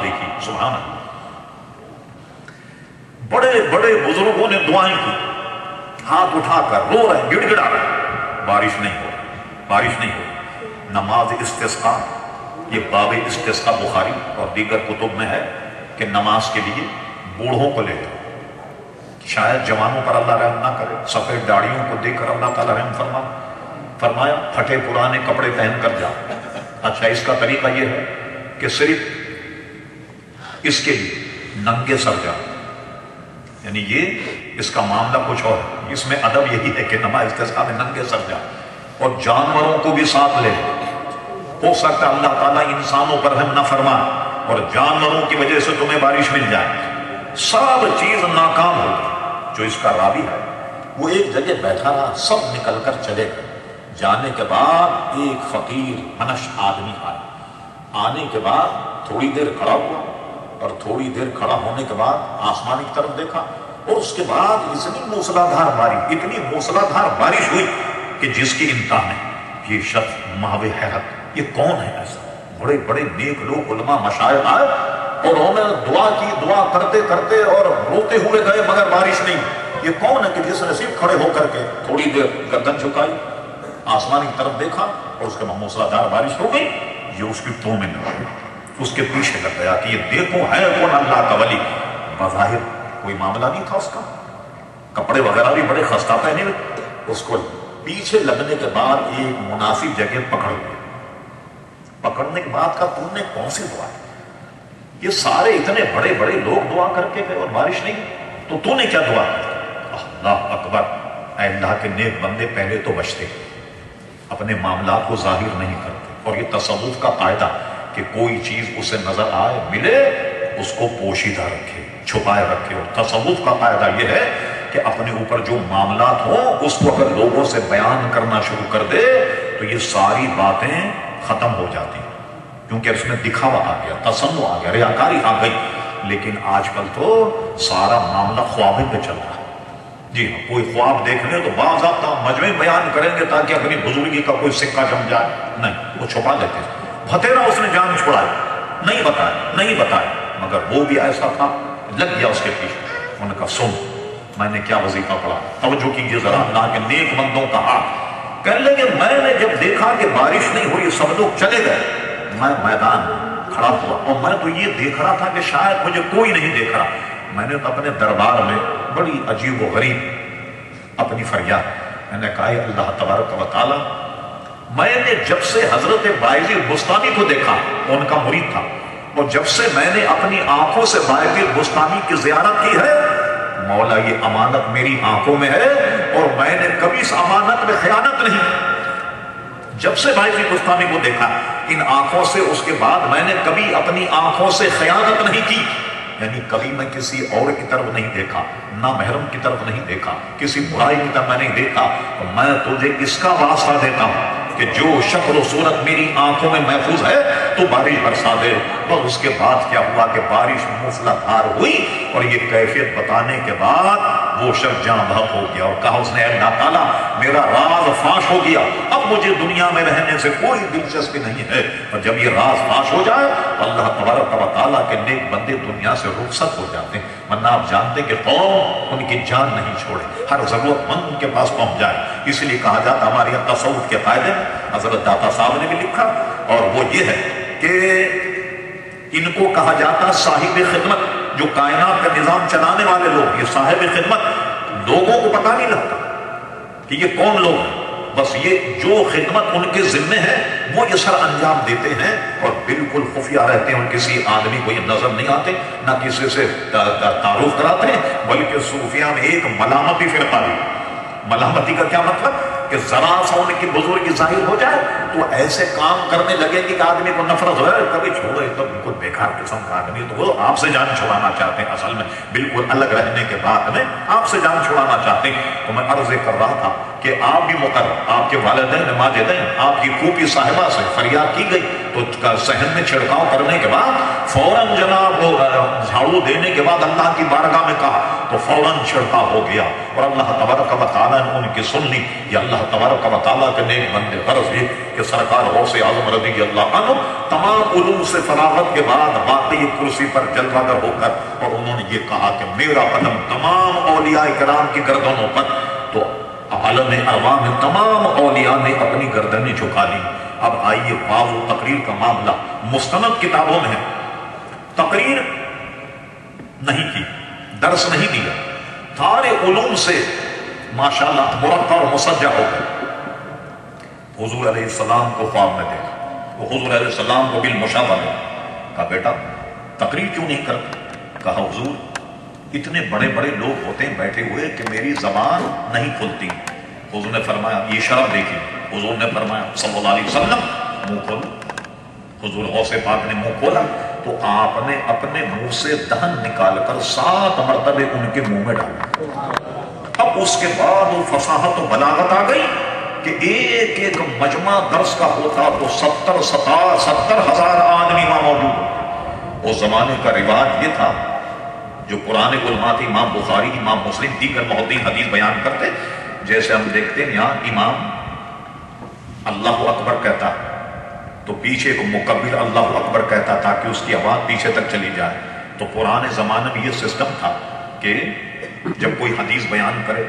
دیکھی، سبحان اللہ، بڑے بڑے بزرگوں نے دعائیں کی، ہاتھ اٹھا کر رو رہے، گڑ گڑا رہے، بارش نہیں ہو رہی، بارش نہیں ہو رہی۔ نماز استسقاء، یہ باب استسقاء بخاری اور دیگر کتب میں ہے کہ نماز کے لیے بوڑھوں کو لے جاؤ، شاید جوانوں پر اللہ رحم نہ کرے، سفید داڑھیوں کو دیکھ کر اللہ تعالیٰ رحم فرمایا پھٹے پرانے کپڑے پہن کر جاؤ۔ اچھا، اس کا طریقہ یہ ہے کہ صرف اس کے لیے ننگے سر جاؤ، یعنی یہ اس کا معاملہ کچھ اور ہے، اس میں ادب یہی ہے کہ نماز استسقاء میں ننگے سر جاؤ، اور جانوروں کو بھی ساتھ لے۔ ہو سکتا ہے اللہ تعالیٰ انسانوں پر رحم نہ فرمائے اور جانوروں کی وجہ سے تمہیں بارش مل جائے، سب چیز ناکام ہو گئی۔ جو اس کا راوی ہے وہ ایک جگہ بیٹھا رہا، سب نکل کر چلے گئے۔ جانے کے بعد ایک فقیر منش آدمی آیا، آنے کے بعد تھوڑی دیر کھڑا ہوا، اور تھوڑی دیر کھڑا ہونے کے بعد آسمان کی طرف دیکھا، اور اس کے بعد اتنی موسلادھار بارش ہوئی کہ جس کی انتہا نہیں۔ یہ شخص محو حیرت، یہ کون ہے ایسا؟ بڑے بڑے نیک لوگ، علماء، مشائخ آئے اور انہوں نے دعا کی، دعا کرتے کرتے اور روتے ہوئے گئے، مگر بارش نہیں۔ یہ کون ہے کہ جس نے صرف کھڑے ہو کر کے تھوڑی دیر گردن جھکائی، آسمان کی طرف دیکھا اور اس کے بعد موسلادھار بارش ہو گئی؟ یہ اس کی تو میں لگ، اس کے پیچھے لگ گیا کہ یہ دیکھو ہے کون اللہ کا ولی۔ بظاہر کوئی معاملہ نہیں تھا اس کا، کپڑے وغیرہ بھی بڑے خستہ پہنے ہوئے۔ اس کو پیچھے لگنے کے بعد ایک مناسب جگہ پکڑ لیا، پکڑنے کے بعد کہا تم نے کون سی دعا کی؟ یہ سارے اتنے بڑے بڑے لوگ دعا کر کے گئے اور بارش نہیں، تو نے کیا دعا کی؟ اللہ اکبر، اے اللہ کے نیک بندے پہلے تو بچتے، اپنے معاملات کو ظاہر نہیں کرتے، اور یہ تصوف کا قاعدہ کہ کوئی چیز اسے نظر آئے ملے اس کو پوشیدہ رکھے، چھپائے رکھے۔ اور تصوف کا قاعدہ یہ ہے کہ اپنے اوپر جو معاملات ہوں اس کو اگر لوگوں سے بیان کرنا شروع کر دے تو یہ ساری باتیں ختم ہو جاتی ہیں، کیونکہ اس میں دکھاوا آ گیا، تصنع آ گیا، ریاکاری آ گئی۔ لیکن آج کل تو سارا معاملہ خوابیں پہ چل رہا ہے۔ جی ہاں، کوئی خواب دیکھ لے تو باضابطہ مجمع بیان کریں گے تاکہ اپنی بزرگی کا کوئی سکہ جم جائے، نہیں، وہ چھپا دیتے ہیں۔ بھتیرا اس نے جان چھوڑائی، نہیں بتایا، مگر وہ بھی ایسا تھا، لگ گیا اس کے پیچھے۔ انہوں نے کہا سن، میں نے کیا وظیفہ پڑھا، توجہ کیجیے ذرا، اللہ کے نیک بندوں کا ہاتھ۔ کہنے لگے میں نے جب دیکھا کہ بارش نہیں ہو رہی، سب لوگ چلے گئے، میں میدان کھڑا ہوا، اور میں تو یہ دیکھ رہا تھا کہ شاید مجھے کوئی نہیں دیکھ رہا۔ میں نے اپنے دربار میں بڑی عجیب و غریب اپنی فریاد، میں نے کہا اللہ تبارک و تعالی، میں نے جب سے حضرت بائزید بستانی کو دیکھا، ان کا مرید تھا، اور جب سے میں نے اپنی آنکھوں سے بائزید بستانی کی زیارت کی ہے، مولا یہ امانت میری آنکھوں میں ہے اور میں نے کبھی اس امانت میں خیانت نہیں کی۔ جب سے بائزید بستانی کو دیکھا ان آنکھوں سے، اس کے بعد میں نے کبھی اپنی آنکھوں سے خیانت نہیں کی، یعنی کبھی میں کسی اور کی طرف نہیں دیکھا، نہ محرم کی طرف نہیں دیکھا، کسی برائی کی طرف میں نہیں دیکھا۔ تو میں تجھے اس کا واسطہ دیتا ہوں کہ جو شکل و صورت میری آنکھوں میں محفوظ ہے تو بارش برسا دے۔ اور اس کے بعد کیا ہوا کہ بارش موسلادھار ہوئی، اور یہ کیفیت بتانے کے بعد وہ شخص جاں بحق ہو گیا اور کہا اس نے، اے اللہ تعالیٰ میرا راز فاش ہو گیا، اب مجھے دنیا میں رہنے سے کوئی دلچسپی نہیں ہے، اور جب یہ راز فاش ہو جائے اللہ تبارک و تعالیٰ کے نیک بندے دنیا سے رخصت ہو جاتے ہیں۔ ورنہ آپ جانتے کہ قوم ان کی جان نہیں چھوڑے، ہر ضرورت مند ان کے پاس پہنچ جائے۔ اس لیے کہا جاتا ہمارے یہاں تصوف کے قاعدے میں حضرت داتا صاحب نے بھی لکھا، اور وہ یہ ہے کہ ان کو کہا جاتا صاحب خدمت، جو کائنات کا نظام چلانے والے لوگ، یہ صاحب خدمت، لوگوں کو پتہ نہیں لگتا کہ یہ کون لوگ ہیں، بس یہ جو خدمت ان کے ذمے ہے وہ یہ سر انجام دیتے ہیں اور بالکل خفیہ رہتے ہیں، اور کسی آدمی کو یہ نظر نہیں آتے، نہ کسی سے تعارف کراتے ہیں۔ بلکہ صوفیہ میں ایک ملامتی فرقہ بھی، ملامتی کا کیا مطلب کہ ذرا سا ان کی بزرگی ظاہر ہو جائے تو ایسے کام کرنے لگے کہ آدمی کو نفرت ہو جائے، کبھی چھوڑو یہ تو بالکل بیکار قسم کا آدمی، تو وہ آپ سے جان چھڑانا چاہتے ہیں، اصل میں بالکل الگ رہنے کے بعد میں آپ سے جان چھڑانا چاہتے ہیں۔ تو میں عرض کر رہا تھا کہ آپ بھی مقرر، آپ کے والدین ماجدین، آپ کی پھوپھی صاحبہ سے فریاد کی گئی تو صحن میں چھڑکاؤ کرنے کے بعد فوراً جناب جھاڑو دینے کے بعد اللہ کی بارگاہ میں کہا تو فوراً چھڑکا ہو گیا، اور اللہ تبارک و تعالیٰ نے ان کی سن لی۔ یہ اللہ تبارک و تعالیٰ کے نیک بندے، غرض یہ کہ سرکار غوث اعظم رضی اللہ عنہ تمام علوم سے فراغت کے بعد واقعی کرسی پر جلوہ گر ہو کر، اور انہوں نے یہ کہا کہ میرا قدم تمام اولیاء کرام کی گردنوں پر، تو عالم ارواح میں تمام اولیاء نے اپنی گردنیں جھکا لی۔ اب آئیے واضح تقریر کا معاملہ مستند کتابوں میں ہے، تقریر نہیں کی، درس نہیں دیا، سارے علوم سے ماشاءاللہ مرقع اور مسجع ہو گئے۔ حضور علیہ السلام کو خواب میں دیکھا، وہ حضور علیہ السلام کو بالمشابہ نے کہا بیٹا تقریر کیوں نہیں کرتا؟ کہا حضور اتنے بڑے بڑے لوگ ہوتے ہیں بیٹھے ہوئے کہ میری زبان نہیں کھلتی۔ حضور نے فرمایا یہ شرف دیکھی، حضور نے فرمایا صلی اللہ علیہ وسلم منہ کھولو۔ حضور غوث پاک نے منہ کھولا تو آپ نے اپنے منہ سے دہن نکال کر 7 مرتبے ان کے منہ میں ڈالا۔ اب اس کے بعد وہ فصاحت و بلاغت آ گئی کہ ایک ایک مجمع درس کا ہوتا تو 70 ہزار آدمی وہاں موجود ہوتے۔ اس زمانے کا رواج یہ تھا، جو پرانے علماء تھے، امام بخاری، امام مسلم، دیگر محدثین حدیث بیان کرتے، جیسے ہم دیکھتے ہیں یہاں امام اللہ اکبر کہتا تو پیچھے ایک مکبر اللہ اکبر کہتا تاکہ اس کی آواز پیچھے تک چلی جائے۔ تو پرانے زمانے میں یہ سسٹم تھا کہ جب کوئی حدیث بیان کرے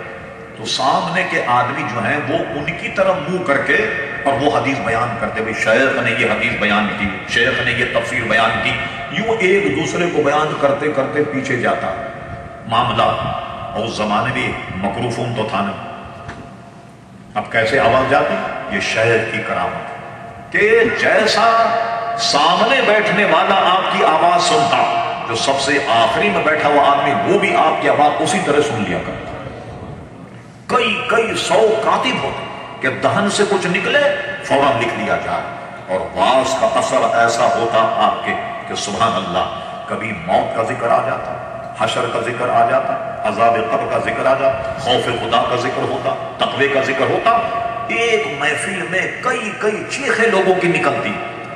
تو سامنے کے آدمی جو ہیں وہ ان کی طرف منہ کر کے اور وہ حدیث بیان کرتے، بھئی شیخ نے یہ حدیث بیان کی، شیخ نے یہ تفسیر بیان کی، یوں ایک دوسرے کو بیان کرتے کرتے پیچھے جاتا معاملہ۔ اور اس زمانے میں مکروفون تو تھا نہیں، اب کیسے آواز جاتی؟ یہ شیخ کی کرامت کہ جیسا سامنے بیٹھنے والا آپ کی آواز سنتا، جو سب سے آخری میں بیٹھا ہوا آدمی وہ بھی آپ کی آواز اسی طرح سن لیا کرتا۔ کئی 100 کاتب ہوتے کہ دہن سے کچھ نکلے فوراً لکھ لیا جائے، اور واز کا اثر ایسا ہوتا آپ کے کہ سبحان اللہ، کبھی موت کا ذکر آ جاتا، حشر کا ذکر آ جاتا، عذاب قبر کا ذکر آ جاتا، خوف خدا کا ذکر ہوتا، تقوی کا ذکر ہوتا، ایک محفل میں کئی چیخیں لوگوں کی نکلتی،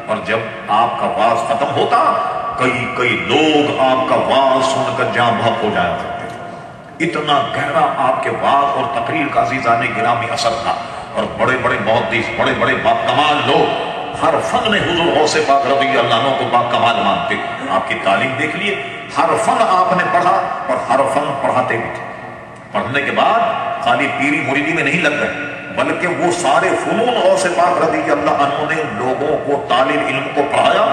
اور جب آپ کا واز ختم ہوتا کئی لوگ آپ کا واز سن کر جاں بحق ہو جایا کرتے۔ اتنا گہرا آپ کے واز اور تقریر کا عزیزان گرامی اثر تھا، اور بڑے بڑے محدث، بڑے بڑے باکمال لوگ ہر فن میں حضور غوث پاک رضی اللہ عنہ کو باکمال مانتے۔ آپ کی تعلیم دیکھ لیے، ہر فن آپ نے پڑھا اور ہر فن پڑھاتے بھی تھے۔ پڑھنے کے بعد خالی پیری مریدی میں نہیں لگ گئے، بلکہ وہ سارے فنون غوث پاک رضی اللہ عنہ نے لوگوں کو طالب علم کو پڑھایا،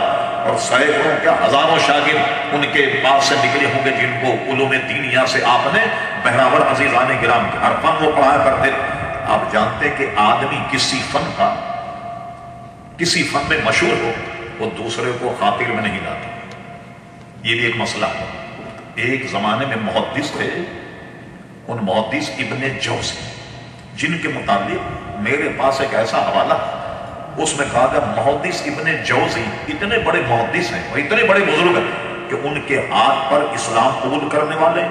اور سینکڑوں کیا ہزاروں شاگرد ان کے پاس سے نکلے ہوں گے جن کو علوم دینیہ سے آپ نے بہراور عزیزان گرامی کے ہر فن وہ پڑھایا کرتے۔ آپ جانتے کہ آدمی کسی فن میں مشہور ہو وہ دوسرے کو خاطر میں نہیں لاتا، یہ بھی ایک مسئلہ ہے۔ ایک زمانے میں محدث تھے، ان محدث ابن جوزی، جن کے متعلق میرے پاس ایک ایسا حوالہ، اس میں کہا گیا محدث ابن جوزی اتنے بڑے محدث ہیں اور اتنے بڑے بزرگ ہیں کہ ان کے ہاتھ پر اسلام قبول کرنے والے،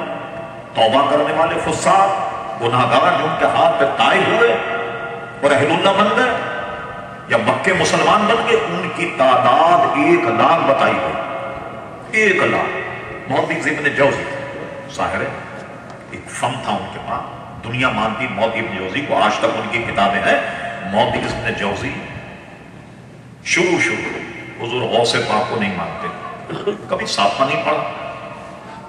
توبہ کرنے والے فساق گناہگار جو ان کے ہاتھ پہ طائب ہوئے اور اہل اللہ بن گئے یا مکے مسلمان بن گئے، ان کی تعداد 1 لاکھ بتائی گئی۔ 1 لاکھ محدث ابن جوزی ظاہر ہے ایک فن تھا ان کے پاس، دنیا مانتی محدث ابن جوزی کو، آج تک ان کی کتابیں ہیں۔ محدث ابن جوزی شروع حضور غوث پاک کو نہیں مانتے، کبھی صافہ نہیں پڑھا۔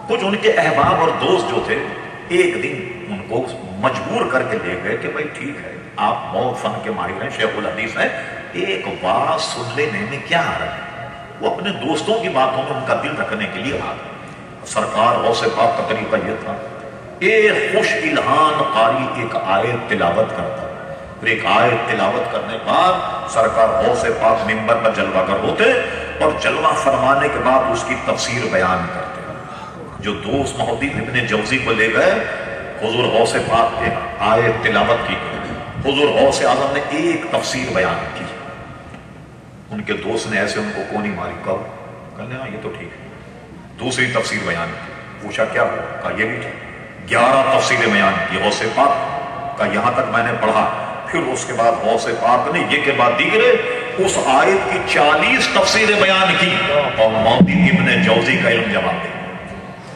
کچھ ان کے احباب اور دوست جو تھے ایک دن ان کو مجبور کر کے لے گئے کہ بھائی ٹھیک ہے آپ بہت فن کے ماہر ہیں، شیخ الحدیث ہیں، ایک بات سن لینے میں کیا آ رہا ہے؟ وہ اپنے دوستوں کی باتوں میں ان کا دل رکھنے کے لیے آ گئے۔ سرکار غوث پاک کا طریقہ یہ تھا، ایک خوش الہان قاری ایک آیت تلاوت کرتا، پھر ایک آیت تلاوت کرنے بعد سرکار غوث پاک منبر پر جلوہ گر ہوتے، اور جلوہ فرمانے کے بعد اس کی تفسیر بیان کرتے۔ جو دوست محدث ابن جوزی کو لے گئے، حضور غوث پاک کے آیت تلاوت کی، حضور غوث اعظم نے ایک تفسیر بیان کی۔ ان کے دوست نے ایسے ان کو کونی ماری، کہا یہ تو ٹھیک ہے۔ دوسری تفسیر بیان کی، پوچھا کیا ہوا؟ کہا یہ بھی ٹھیک۔ 11 تفسیریں بیان کی غوث پاک کا، یہاں تک میں نے پڑھا۔ پھر اس کے بعد غوث پاک نے یہ کے بعد دیگرے اس آیت کی 40 تفسیریں بیان کی، اور محدث ابن جوزی کا علم جواب دے۔